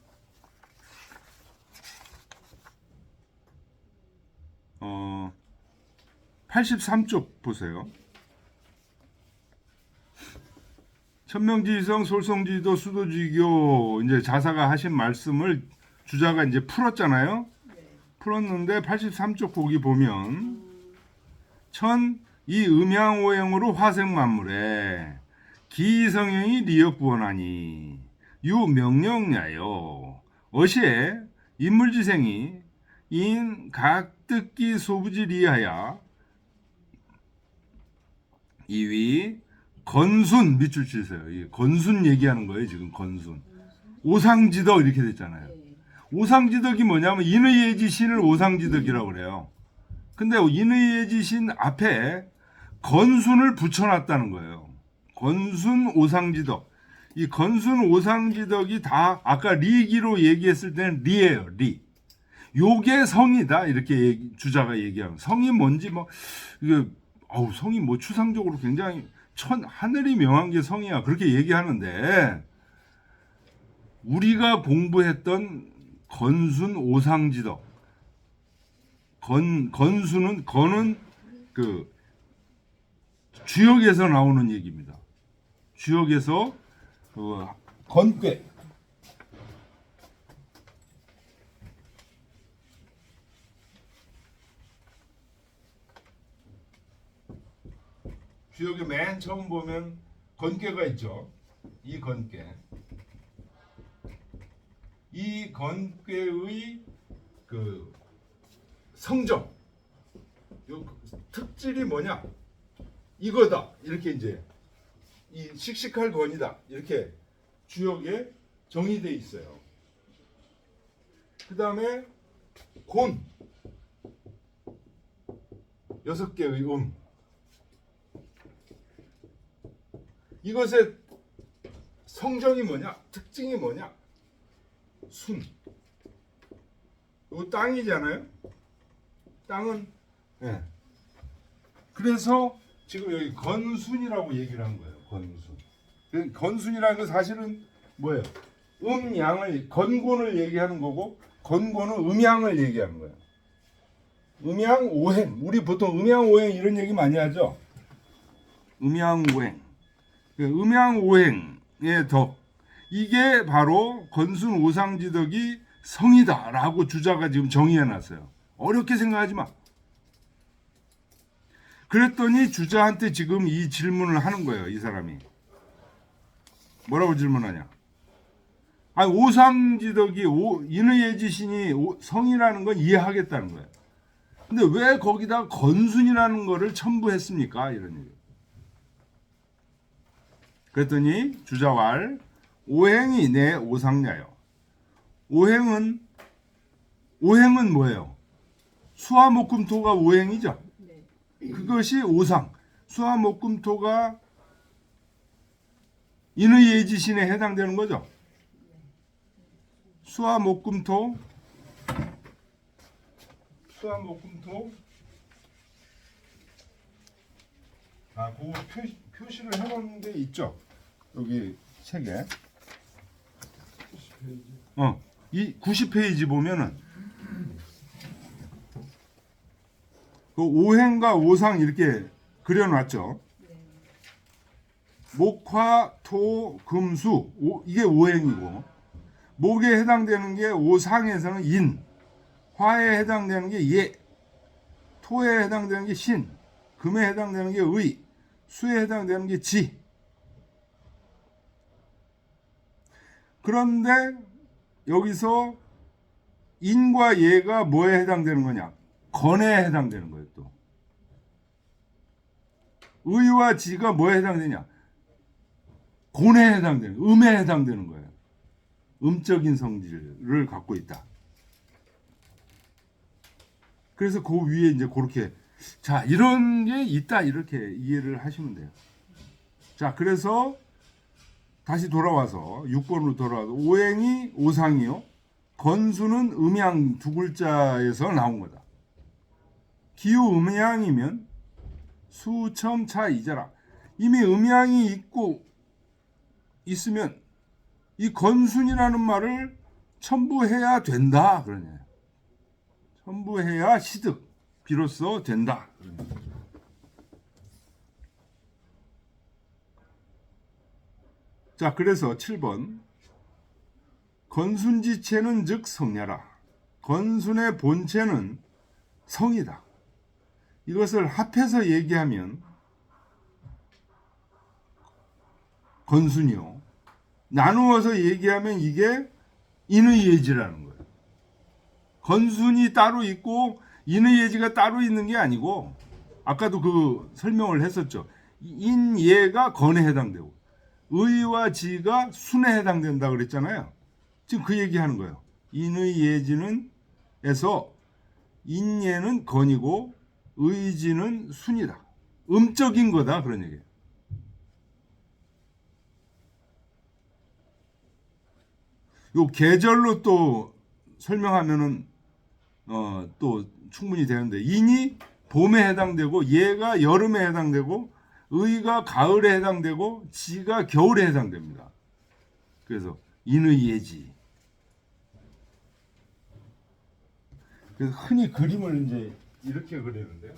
83쪽 보세요. 천명지성 솔성지도 수도지교 이제 자사가 하신 말씀을 주자가 이제 풀었잖아요. 풀었는데 83쪽 보기 보면 이 음양오행으로 화생만물에 기성형이 리역부원하니 유 명령야요 어시에 인물지생이 인 각듣기 소부지리하야 2위 건순 밑줄 치세요. 이 건순 얘기하는 거예요. 지금 건순. 오상지덕 이렇게 됐잖아요. 네. 오상지덕이 뭐냐면 인의예지신을 오상지덕이라고 그래요. 근데 인의예지신 앞에 건순을 붙여놨다는 거예요. 건순 오상지덕. 이 건순 오상지덕이 다 아까 리기로 얘기했을 때는 리예요. 리. 요게 성이다 이렇게 주자가 얘기하면 성이 뭔지 뭐 이게 성이 뭐 추상적으로 굉장히 하늘이 명한 게 성이야 그렇게 얘기하는데 우리가 공부했던 건순 오상지덕 건순은 건은 그 주역에서 나오는 얘기입니다. 주역에서 건괴 주역의 맨 처음 보면 건괴가 있죠. 이 건괴. 이 건괴의 그 성정, 요 특질이 뭐냐? 이거다. 이렇게 이제 이 씩씩할 건이다. 이렇게 주역에 정의돼 있어요. 그 다음에 곤 6개의 이것의 성정이 뭐냐? 특징이 뭐냐? 순. 이거 땅이잖아요. 땅은 그래서 지금 여기 건순이라고 얘기를 한 거예요. 건순. 건순이라는 건 사실은 뭐예요? 음양을 건곤을 얘기하는 거고 건곤은 음양을 얘기하는 거예요. 음양 오행. 우리 보통 음양 오행 이런 얘기 많이 하죠. 음양 오행. 음양 오행의 덕. 이게 바로 건순 오상지덕이 성이다라고 주자가 지금 정의해 놨어요. 어렵게 생각하지 마. 그랬더니 주자한테 지금 이 질문을 하는 거예요. 이 사람이. 뭐라고 질문하냐. 아니, 오상지덕이 인의예지신이 성이라는 건 이해하겠다는 거예요. 근데 왜 거기다 건순이라는 거를 첨부했습니까? 이런 얘기. 그랬더니 주자왈 오행이 내 오상냐요. 오행은 뭐예요? 수화목금토가 오행이죠. 네. 그것이 오상. 수화목금토가 인의예지신에 해당되는 거죠. 수화목금토 그거 표시를 해놓은 게 있죠. 여기 책에. 이 90페이지 보면은 그 오행과 오상 이렇게 그려놨죠. 목화, 토, 금, 수 이게 오행이고 목에 해당되는 게 오상에서는 인, 화에 해당되는 게 예, 토에 해당되는 게 신, 금에 해당되는 게 의, 수에 해당되는 게 지. 그런데 여기서 인과 예가 뭐에 해당되는 거냐? 건에 해당되는 거예요. 또 의와 지가 뭐에 해당되냐? 곤에 해당되는, 음에 해당되는 거예요. 음적인 성질을 갖고 있다. 그래서 그 위에 이제 그렇게 자 이런 게 있다 이렇게 이해를 하시면 돼요. 자 그래서 다시 돌아와서 6번으로 돌아와서 오행이 오상이요. 건수는 음양 두 글자에서 나온 거다. 기후 음양이면 수첨 차 이자라. 이미 음양이 있으면 이 건순이라는 말을 첨부해야 된다. 그러냐. 첨부해야 시득 비로소 된다. 그러냐. 자, 그래서 7번. 건순지체는 즉 성야라. 건순의 본체는 성이다. 이것을 합해서 얘기하면 건순이요. 나누어서 얘기하면 이게 인의예지라는 거예요. 건순이 따로 있고 인의 예지가 따로 있는 게 아니고 아까도 그 설명을 했었죠. 인예가 건에 해당되고 의와 지가 순에 해당된다 그랬잖아요. 지금 그 얘기하는 거예요. 인의 예지는 에서 인예는 건이고 의지는 순이다. 음적인 거다 그런 얘기예요. 요 계절로 또 설명하면은 또 충분히 되는데 인이 봄에 해당되고 예가 여름에 해당되고 의가 가을에 해당되고 지가 겨울에 해당됩니다. 그래서 인의 예지. 그래서 흔히 그림을 이제 이렇게 그리는데요.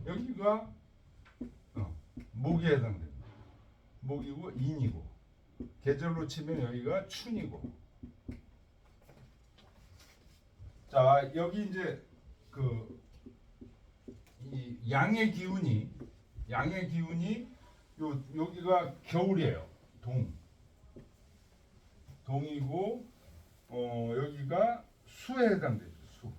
여기가 목이 해당됩니다. 목이고 인이고 계절로 치면 여기가 춘이고. 자 여기 이제 그 이 양의 기운이 여기가 겨울이에요. 동이고 여기가 수에 해당되죠.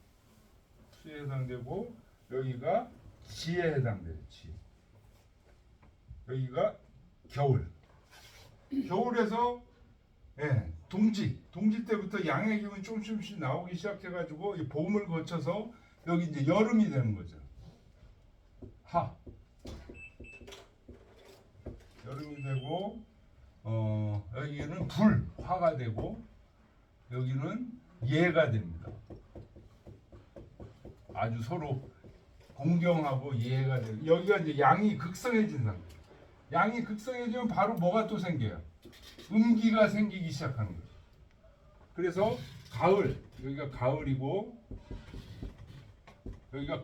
수에 해당되고 여기가 지에 해당돼요. 지. 여기가 겨울에서 동지 때부터 양의 기운이 조금씩 나오기 시작해가지고 이 봄을 거쳐서 여기 이제 여름이 되는 거죠. 여름이 되고 여기는 화가 되고 여기는 예가 됩니다. 아주 서로 공경하고 이해가 돼요. 여기가 이제 양이 극성해진 상태. 양이 극성해지면 바로 뭐가 또 생겨요? 음기가 생기기 시작하는 거예요. 그래서 여기가 가을이고 여기가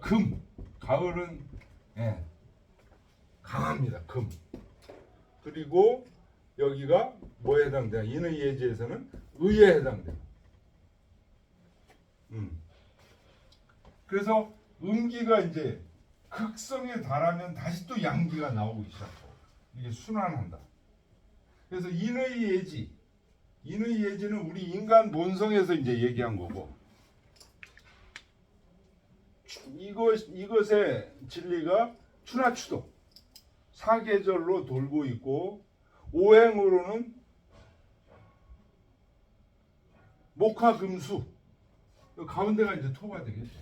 가을은 강합니다. 그리고 여기가 뭐에 해당돼요? 인의 예지에서는 의에 해당돼요. 그래서 음기가 이제 극성에 달하면 다시 또 양기가 나오기 시작하고 이게 순환한다. 그래서 인의 예지는 우리 인간 본성에서 이제 얘기한 거고 이것의 진리가 추나추도 사계절로 돌고 있고 오행으로는 목화금수 가운데가 이제 토가 되겠죠.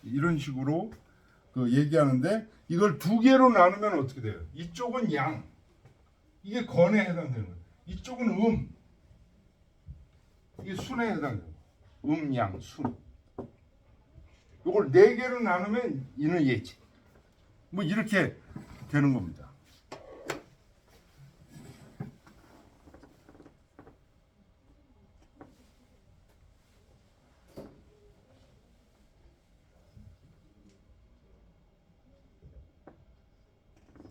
이런 식으로 그 얘기하는데 이걸 두 개로 나누면 어떻게 돼요? 이쪽은 양, 이게 건에 해당되는 거예요. 이쪽은 이게 순에 해당돼요. 양, 순. 이걸 네 개로 나누면 인의 예지. 뭐 이렇게 되는 겁니다.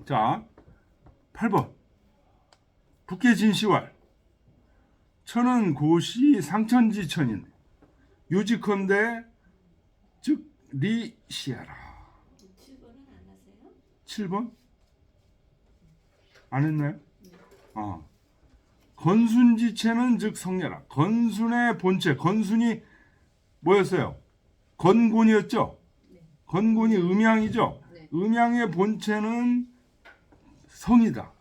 자, 8번. 북계진시왈. 천은 고시 상천지천인. 유직헌대 즉 리시하라. 7번은 안 하세요? 7번? 안 했나요? 건순지체는 즉 성녀라. 건순의 본체, 건순이 뭐였어요? 건곤이었죠? 건곤이 음양이죠? 네. 음양의 본체는 성이다.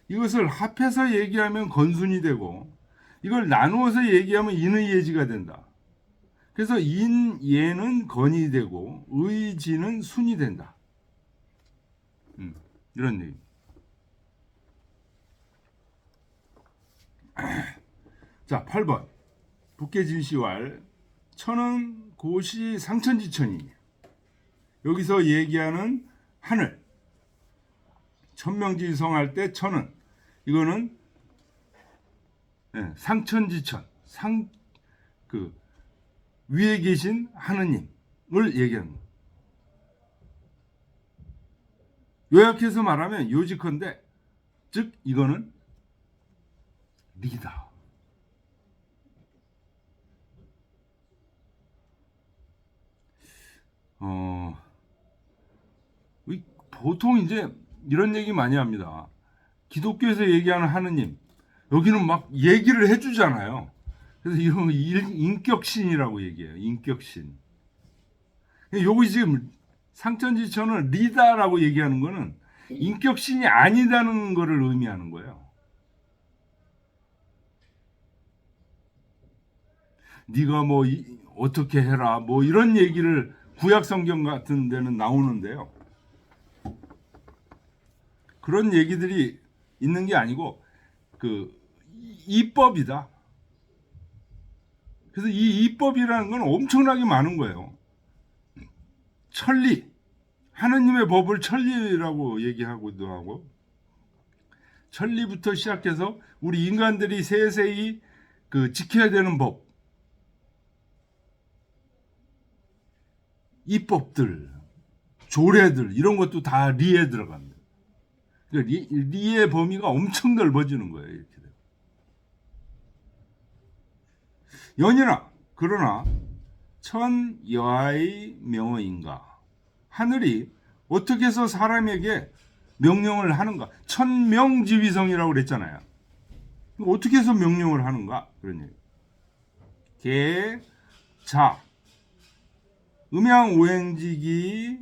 이것을 합해서 얘기하면 건순이 되고 이걸 나누어서 얘기하면 인의 예지가 된다. 그래서 인예는 건이 되고 의지는 순이 된다. 이런 얘기. 자, 8번. 북계진시왈 천은 고시 상천지천이니. 여기서 얘기하는 하늘. 천명지성할 때 천은 이거는 상천지천 위에 계신 하느님을 얘기하는 거예요. 요약해서 말하면 요지컨대, 즉 이거는 리다. 보통 이제 이런 얘기 많이 합니다. 기독교에서 얘기하는 하느님, 여기는 막 얘기를 해주잖아요. 그래서 이런 인격신이라고 얘기해요. 인격신. 요거 지금 상천지처는 리다라고 얘기하는 거는 인격신이 아니다는 거를 의미하는 거예요. 네가 뭐 어떻게 해라 뭐 이런 얘기를 구약 성경 같은 데는 나오는데요. 그런 얘기들이 있는 게 아니고 그 이법이다. 그래서 이 이법이라는 건 엄청나게 많은 거예요. 천리, 하느님의 법을 천리라고 얘기하기도 하고, 천리부터 시작해서 우리 인간들이 세세히 그 지켜야 되는 법, 이법들, 조례들 이런 것도 다 리에 들어갑니다. 리의 범위가 엄청 넓어지는 거예요. 이렇게 돼요. 연인아, 그러나 천 여하의 명어인가? 하늘이 어떻게 해서 사람에게 명령을 하는가? 천명지휘성이라고 그랬잖아요. 어떻게 해서 명령을 하는가? 그런 얘기. 개, 자, 음양오행지기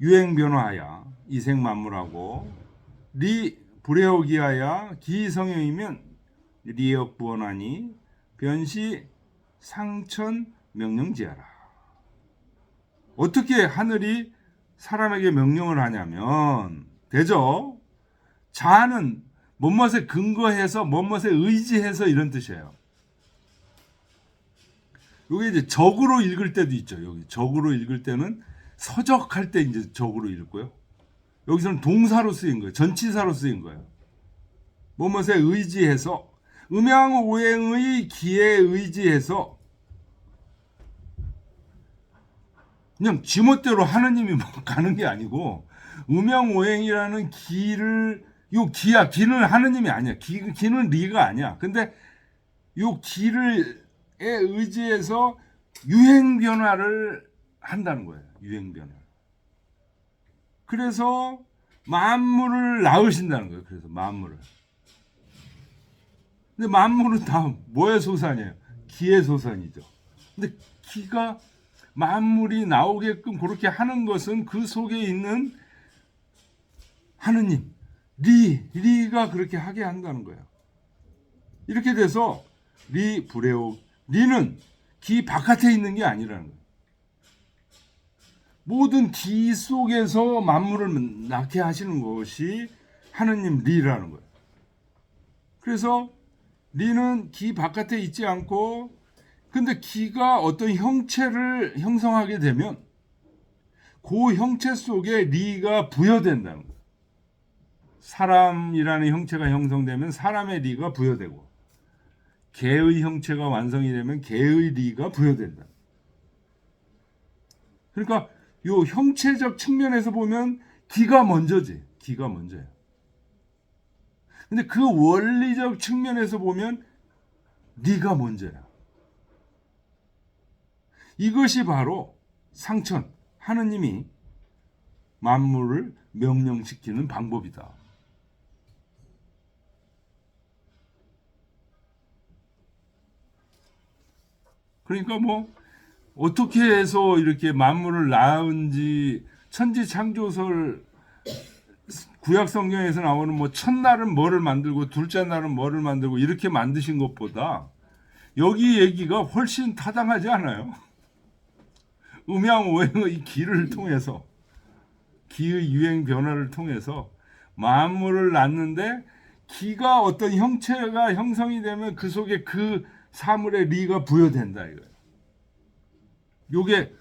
유행변화하여 이생만물하고 리 불해오기하여 기성형이면 리역부원하니 변시 상천 명령지하라. 어떻게 하늘이 사람에게 명령을 하냐면 되죠. 자는 뭐뭇에 근거해서 뭐뭇에 의지해서 이런 뜻이에요. 여기 이제 적으로 읽을 때도 있죠. 여기 적으로 읽을 때는 서적할 때 이제 적으로 읽고요. 여기서는 동사로 쓰인 거예요. 전치사로 쓰인 거예요. 뭐뭇에 의지해서 음양오행의 기에 의지해서 그냥 지멋대로 하느님이 뭐 가는 게 아니고 음양오행이라는 기를 요 기야 기는 하느님이 아니야. 기는 리가 아니야. 근데 요 기를 의지해서 유행 변화를 한다는 거예요. 유행 변화. 그래서 만물을 낳으신다는 거예요. 그래서 만물을. 근데 만물은 다 뭐의 소산이에요? 기의 소산이죠. 근데 기가 만물이 나오게끔 그렇게 하는 것은 그 속에 있는 하느님, 리가 그렇게 하게 한다는 거예요. 이렇게 돼서 리 불해오, 리는 기 바깥에 있는 게 아니라는 거예요. 모든 기 속에서 만물을 낳게 하시는 것이 하느님 리라는 거예요. 그래서 리는 기 바깥에 있지 않고, 근데 기가 어떤 형체를 형성하게 되면 그 형체 속에 리가 부여된다는 거예요. 사람이라는 형체가 형성되면 사람의 리가 부여되고, 개의 형체가 완성이 되면 개의 리가 부여된다. 그러니까 요 형체적 측면에서 보면 기가 먼저지. 기가 먼저예요. 근데 그 원리적 측면에서 보면 리가 먼저야. 이것이 바로 상천, 하느님이 만물을 명령시키는 방법이다. 그러니까 뭐 어떻게 해서 이렇게 만물을 낳은지 천지창조설 구약 성경에서 나오는 뭐 첫날은 뭐를 만들고 둘째 날은 뭐를 만들고 이렇게 만드신 것보다 여기 얘기가 훨씬 타당하지 않아요? 음양오행의 기를 통해서, 기의 유행 변화를 통해서 만물을 낳는데 기가 어떤 형체가 형성이 되면 그 속에 그 사물의 리가 부여된다 이거예요. 요게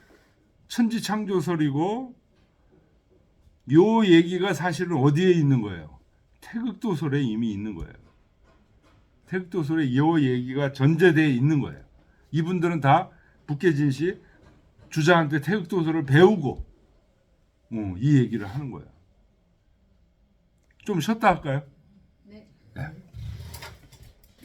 천지창조설이고, 요 얘기가 사실은 어디에 있는 거예요? 태극도설에 이미 있는 거예요. 태극도설에 요 얘기가 전제되어 있는 거예요. 이분들은 다 북계진시 주자한테 태극도설을 배우고 이 얘기를 하는 거예요. 좀 쉬었다 할까요? 네. 네.